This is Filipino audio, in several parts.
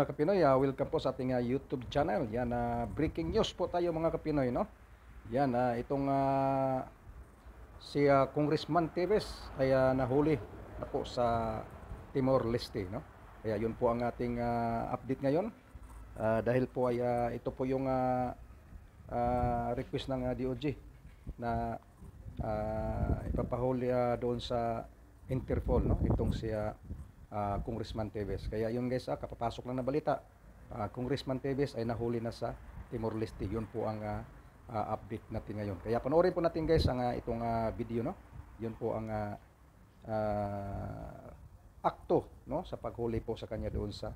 mga Kapinoy, welcome po sa ating YouTube channel. Yan, breaking news po tayo mga Kapinoy, no? Yan, itong si Congressman Teves ay nahuli na po sa Timor-Leste, no? Kaya yun po ang ating update ngayon. Dahil po ay ito po yung request ng DOJ na ipapahuli doon sa Interpol, no? Itong si Congressman Teves. Kaya yun guys, kapapasok lang na balita, Congressman Teves ay nahuli na sa Timor-Leste. Yun po ang update natin ngayon. Kaya panoorin po natin guys ang itong video, no? Yun po ang akto, no, sa paghuli po sa kanya doon sa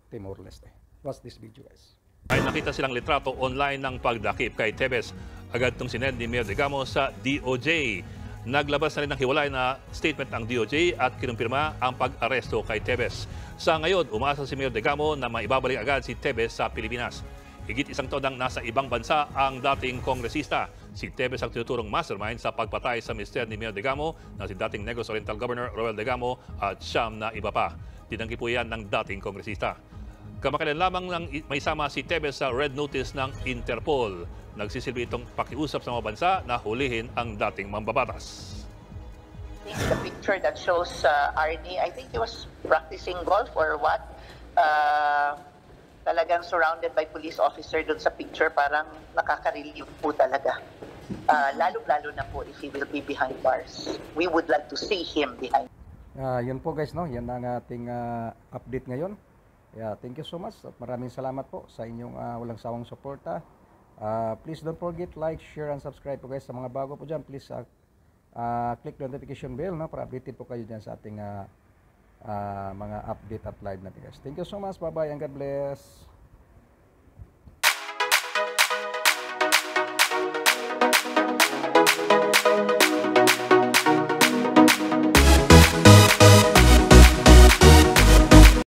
Timor-Leste. Watch this video guys. Ay nakita silang litrato online ng pagdakip kay Teves. Agad itong sinend ni Mayor Digamo sa DOJ. Naglabas na rin ng hiwalay na statement ang DOJ at kinumpirma ang pag-aresto kay Teves. Sa ngayon, umasa si Mayor Digamo na maibabalik agad si Teves sa Pilipinas. Higit isang taon nang nasa ibang bansa ang dating kongresista. Si Teves ang tinuturong mastermind sa pagpatay sa mister ni Mayor Digamo na si dating Negros Oriental Governor Roel Digamo at siyam na iba pa. Tinanggi po yan ng dating kongresista. Kamakailan lamang lang may sama si Teves sa red notice ng Interpol. Nagsisilbi itong pakiusap sa mga bansa na hulihin ang dating mambabatas. The picture that shows Arnie, I think he was practicing golf or what. Talagang surrounded by police officer doon sa picture, parang nakaka-relieve po talaga. Lalo-lalo na po if he will be behind bars. We would like to see him behind. Yun po guys, no? Yan ang ating update ngayon. Thank you so much at maraming salamat po sa inyong walang sawang suporta. Please don't forget like, share, and subscribe po guys. Sa mga bago po dyan, please click the notification bell, no, para updated po kayo dyan sa ating mga update at live natin guys. Thank you so much. Bye-bye and God bless.